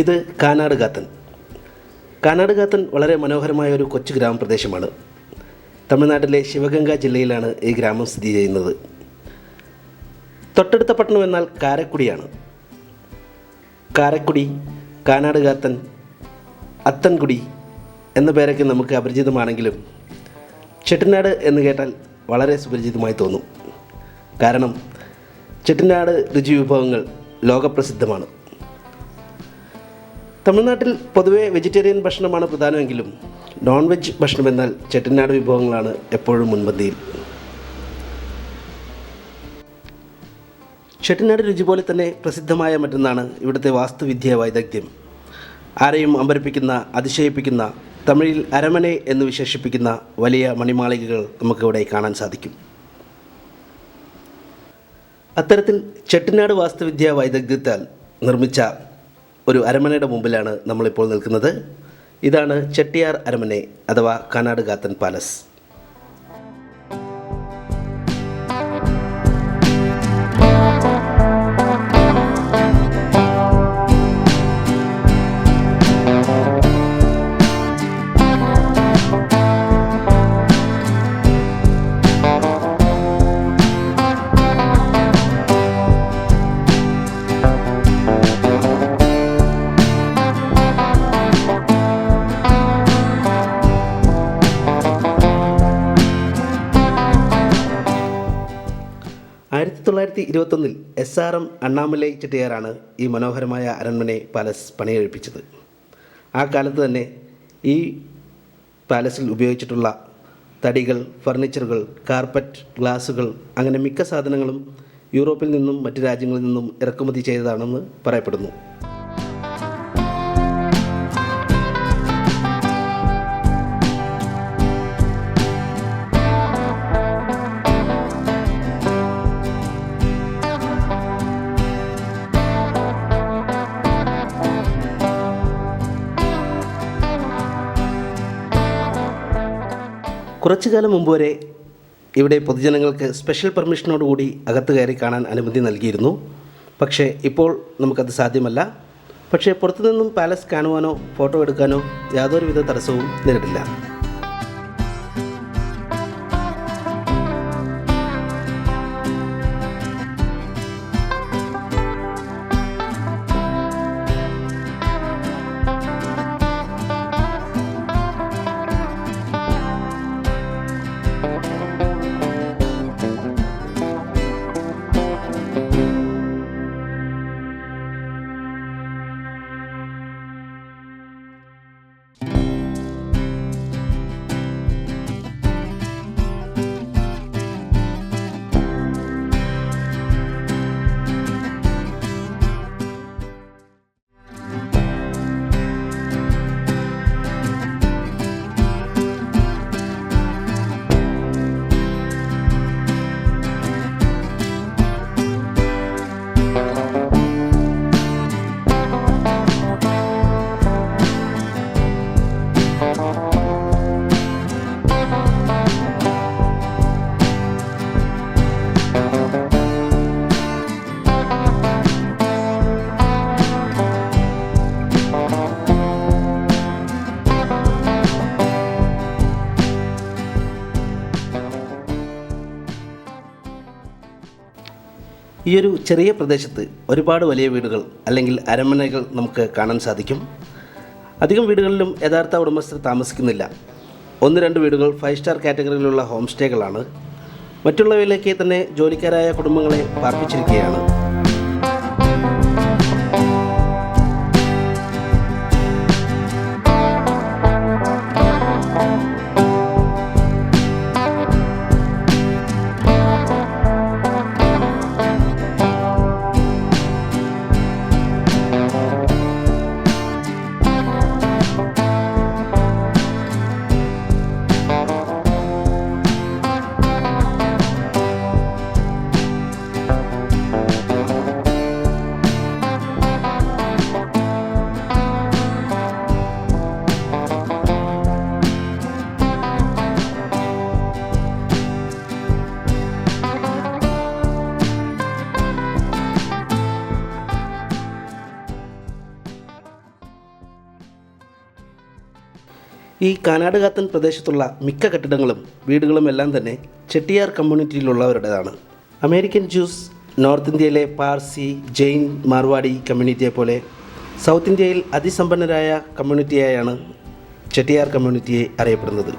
ഇത് കാനാട് കാത്തൻ. കാനാട് കാത്തൻ വളരെ മനോഹരമായ ഒരു കൊച്ചു ഗ്രാമപ്രദേശമാണ്. തമിഴ്നാട്ടിലെ ശിവഗംഗ ജില്ലയിലാണ് ഈ ഗ്രാമം സ്ഥിതി ചെയ്യുന്നത്. തൊട്ടടുത്ത പട്ടണം എന്നാൽ കാരക്കുടിയാണ്. കാരക്കുടി, കാനാട് കാത്തൻ, അത്തൻകുടി എന്ന പേരൊക്കെ നമുക്ക് അപരിചിതമാണെങ്കിലും ചെട്ടിനാട് എന്ന് കേട്ടാൽ വളരെ സുപരിചിതമായി തോന്നും. കാരണം ചെട്ടിനാട് രുചിവിഭവങ്ങൾ ലോകപ്രസിദ്ധമാണ്. തമിഴ്നാട്ടിൽ പൊതുവെ വെജിറ്റേറിയൻ ഭക്ഷണമാണ് പ്രധാനമെങ്കിലും നോൺ വെജ് ഭക്ഷണം എന്നാൽ ചെട്ടിനാട് വിഭവങ്ങളാണ് എപ്പോഴും മുൻപന്തിയിൽ. ചെട്ടിനാട് രുചി പോലെ തന്നെ പ്രസിദ്ധമായ മറ്റൊന്നാണ് ഇവിടുത്തെ വാസ്തുവിദ്യ വൈദഗ്ധ്യം. ആരെയും അമ്പരപ്പിക്കുന്ന, അതിശയിപ്പിക്കുന്ന, തമിഴിൽ അരമനെ എന്ന് വിശേഷിപ്പിക്കുന്ന വലിയ മണിമാളികകൾ നമുക്കിവിടെ കാണാൻ സാധിക്കും. അത്തരത്തിൽ ചെട്ടിനാട് വാസ്തുവിദ്യ വൈദഗ്ധ്യത്താൽ നിർമ്മിച്ച ഒരു അരമനയുടെ മുമ്പിലാണ് നമ്മളിപ്പോൾ നിൽക്കുന്നത്. ഇതാണ് ചെട്ടിയാർ അരമനെ അഥവാ കാനാട് കാത്തൻ പാലസ്. ൽ SRM അണ്ണാമലൈ ചെട്ടിയാറാണ് ഈ മനോഹരമായ അരൺമനെ പാലസ് പണികഴിപ്പിച്ചത്. ആ കാലത്ത് തന്നെ ഈ പാലസിൽ ഉപയോഗിച്ചിട്ടുള്ള തടികൾ, ഫർണിച്ചറുകൾ, കാർപ്പറ്റ്, ഗ്ലാസുകൾ അങ്ങനെ മിക്ക സാധനങ്ങളും യൂറോപ്പിൽ നിന്നും മറ്റ് രാജ്യങ്ങളിൽ നിന്നും ഇറക്കുമതി ചെയ്തതാണെന്ന് പറയപ്പെടുന്നു. കുറച്ചു കാലം മുമ്പ് വരെ ഇവിടെ പൊതുജനങ്ങൾക്ക് സ്പെഷ്യൽ പെർമിഷനോടുകൂടി അകത്ത് കയറി കാണാൻ അനുമതി നൽകിയിരുന്നു. പക്ഷേ ഇപ്പോൾ നമുക്കത് സാധ്യമല്ല. പക്ഷേ പുറത്തുനിന്നും പാലസ് കാണുവാനോ ഫോട്ടോ എടുക്കാനോ യാതൊരുവിധ തടസ്സവും നേരിട്ടില്ല. ഈ ഒരു ചെറിയ പ്രദേശത്ത് ഒരുപാട് വലിയ വീടുകൾ അല്ലെങ്കിൽ അരമനകൾ നമുക്ക് കാണാൻ സാധിക്കും. അധികം വീടുകളിലും യഥാർത്ഥ ഉടമസ്ഥർ താമസിക്കുന്നില്ല. 1-2 വീടുകൾ 5 സ്റ്റാർ കാറ്റഗറിയിലുള്ള ഹോം സ്റ്റേകളാണ്. മറ്റുള്ളവയിലേക്ക് തന്നെ ജോലിക്കാരായ കുടുംബങ്ങളെ പാർപ്പിച്ചിരിക്കുകയാണ്. ഈ കാനാടുകാത്തൻ പ്രദേശത്തുള്ള മിക്ക കെട്ടിടങ്ങളും വീടുകളും എല്ലാം തന്നെ ചെട്ടിയാർ കമ്മ്യൂണിറ്റിയിലുള്ളവരുടേതാണ്. അമേരിക്കൻ ജ്യൂസ്, നോർത്ത് ഇന്ത്യയിലെ പാർസി, ജെയിൻ, മാർവാടി കമ്മ്യൂണിറ്റിയെ പോലെ സൗത്ത് ഇന്ത്യയിൽ അതിസമ്പന്നരായ കമ്മ്യൂണിറ്റിയായാണ് ചെട്ടിയാർ കമ്മ്യൂണിറ്റിയെ അറിയപ്പെടുന്നത്.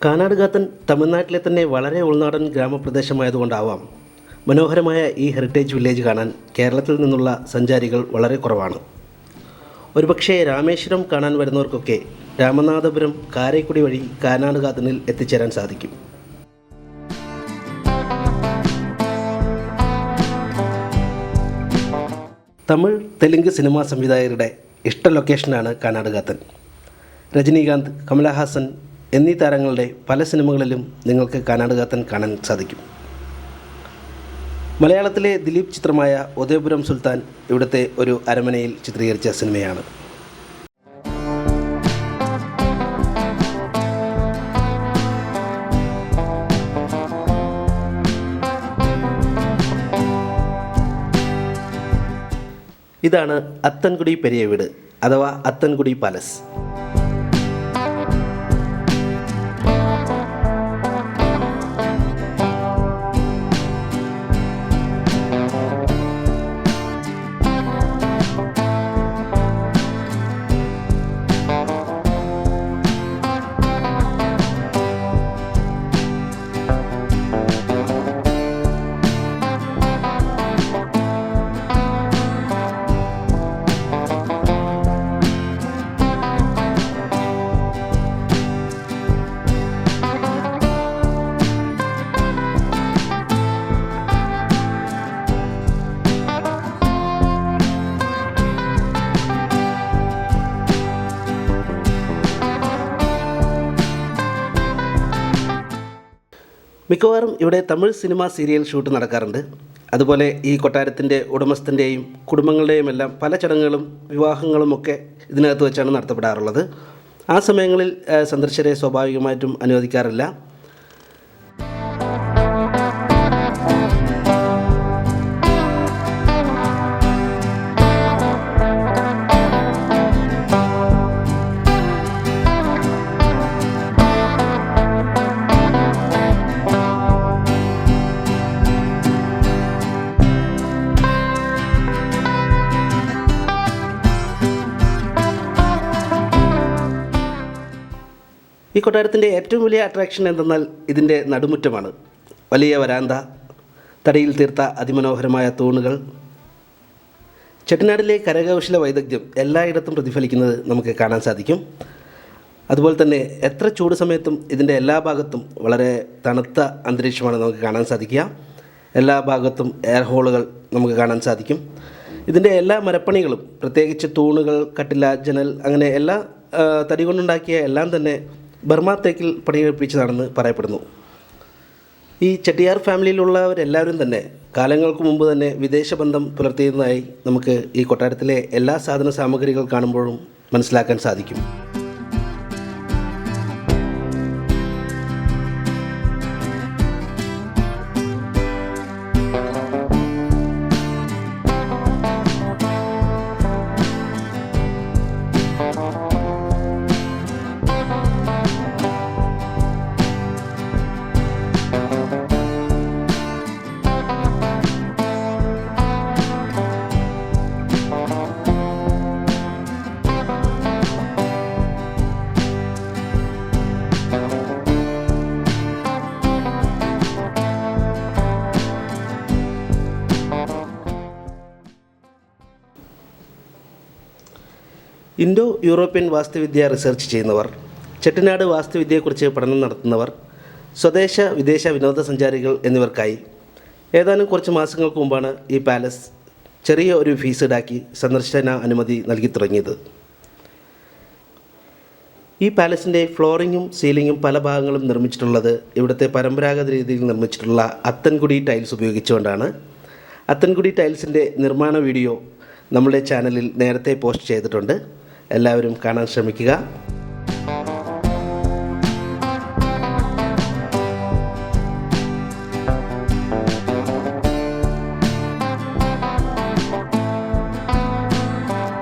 കാനാടുകാത്തൻ തമിഴ്നാട്ടിലെ തന്നെ വളരെ ഉൾനാടൻ ഗ്രാമപ്രദേശമായതുകൊണ്ടാവാം മനോഹരമായ ഈ ഹെറിറ്റേജ് വില്ലേജ് കാണാൻ കേരളത്തിൽ നിന്നുള്ള സഞ്ചാരികൾ വളരെ കുറവാണ്. ഒരുപക്ഷേ രാമേശ്വരം കാണാൻ വരുന്നവർക്കൊക്കെ രാമനാഥപുരം, കാരക്കുടി വഴി കാനാടുകാത്തനിൽ എത്തിച്ചേരാൻ സാധിക്കും. തമിഴ്, തെലുങ്ക് സിനിമാ സംവിധായകരുടെ ഇഷ്ട ലൊക്കേഷനാണ് കാനാടുകാത്തൻ. രജനീകാന്ത്, കമലഹാസൻ എന്നീ താരങ്ങളുടെ പല സിനിമകളിലും നിങ്ങൾക്ക് കാനാടുകാത്തൻ കാണാൻ സാധിക്കും. മലയാളത്തിലെ ദിലീപ് ചിത്രമായ ഉദയപുരം സുൽത്താൻ ഇവിടുത്തെ ഒരു അരമനയിൽ ചിത്രീകരിച്ച സിനിമയാണ്. ഇതാണ് അത്തൻകുടി പെരിയ വീട് അഥവാ അത്തൻകുടി പാലസ്. മിക്കവാറും ഇവിടെ തമിഴ് സിനിമ സീരിയൽ ഷൂട്ട് നടക്കാറുണ്ട്. അതുപോലെ ഈ കൊട്ടാരത്തിൻ്റെ ഉടമസ്ഥൻ്റെയും കുടുംബങ്ങളുടെയും എല്ലാം പല ചടങ്ങുകളും വിവാഹങ്ങളുമൊക്കെ ഇതിനകത്ത് വെച്ചാണ് നടത്തപ്പെടാറുള്ളത്. ആ സമയങ്ങളിൽ സന്ദർശകരെ സ്വാഭാവികമായിട്ടും അനുവദിക്കാറില്ല. ഈ കൊട്ടാരത്തിൻ്റെ ഏറ്റവും വലിയ അട്രാക്ഷൻ എന്തെന്നാൽ ഇതിൻ്റെ നടുമുറ്റമാണ്. വലിയ വരാന്ത, തടിയിൽ തീർത്ത അതിമനോഹരമായ തൂണുകൾ. ചെട്ടിനാടിലെ കരകൗശല വൈദഗ്ധ്യം എല്ലായിടത്തും പ്രതിഫലിക്കുന്നത് നമുക്ക് കാണാൻ സാധിക്കും. അതുപോലെ തന്നെ എത്ര ചൂട് സമയത്തും ഇതിൻ്റെ എല്ലാ ഭാഗത്തും വളരെ തണുത്ത അന്തരീക്ഷമാണ് നമുക്ക് കാണാൻ സാധിക്കുക. എല്ലാ ഭാഗത്തും എയർ ഹോളുകൾ നമുക്ക് കാണാൻ സാധിക്കും. ഇതിൻ്റെ എല്ലാ മരപ്പണികളും, പ്രത്യേകിച്ച് തൂണുകൾ, കട്ടില, ജനൽ, അങ്ങനെ എല്ലാ തടി കൊണ്ടുണ്ടാക്കിയ എല്ലാം തന്നെ ബർമ തേക്കിൽ പണികഴിപ്പിച്ചതാണെന്ന് പറയപ്പെടുന്നു. ഈ ചെട്ടിയാർ ഫാമിലിയിലുള്ളവരെല്ലാവരും തന്നെ കാലങ്ങൾക്ക് മുമ്പ് തന്നെ വിദേശ ബന്ധം പുലർത്തിയതായി നമുക്ക് ഈ കൊട്ടാരത്തിലെ എല്ലാ സാധന സാമഗ്രികൾ കാണുമ്പോഴും മനസ്സിലാക്കാൻ സാധിക്കും. ഇൻഡോ യൂറോപ്യൻ വാസ്തുവിദ്യ റിസർച്ച് ചെയ്യുന്നവർ, ചെട്ടിനാട് വാസ്തുവിദ്യയെക്കുറിച്ച് പഠനം നടത്തുന്നവർ, സ്വദേശ വിദേശ വിനോദസഞ്ചാരികൾ എന്നിവർക്കായി ഏതാനും കുറച്ച് മാസങ്ങൾക്ക് മുമ്പാണ് ഈ പാലസ് ചെറിയ ഒരു ഫീസ് ഈടാക്കി സന്ദർശന അനുമതി നൽകി തുടങ്ങിയത്. ഈ പാലസിൻ്റെ ഫ്ലോറിങ്ങും സീലിങ്ങും പല ഭാഗങ്ങളും നിർമ്മിച്ചിട്ടുള്ളത് ഇവിടുത്തെ പരമ്പരാഗത രീതിയിൽ നിർമ്മിച്ചിട്ടുള്ള അത്തൻകുടി ടൈൽസ് ഉപയോഗിച്ചുകൊണ്ടാണ്. അത്തൻകുടി ടൈൽസിൻ്റെ നിർമ്മാണ വീഡിയോ നമ്മുടെ ചാനലിൽ നേരത്തെ പോസ്റ്റ് ചെയ്തിട്ടുണ്ട്. എല്ലാവരും കാണാൻ ശ്രമിക്കുക.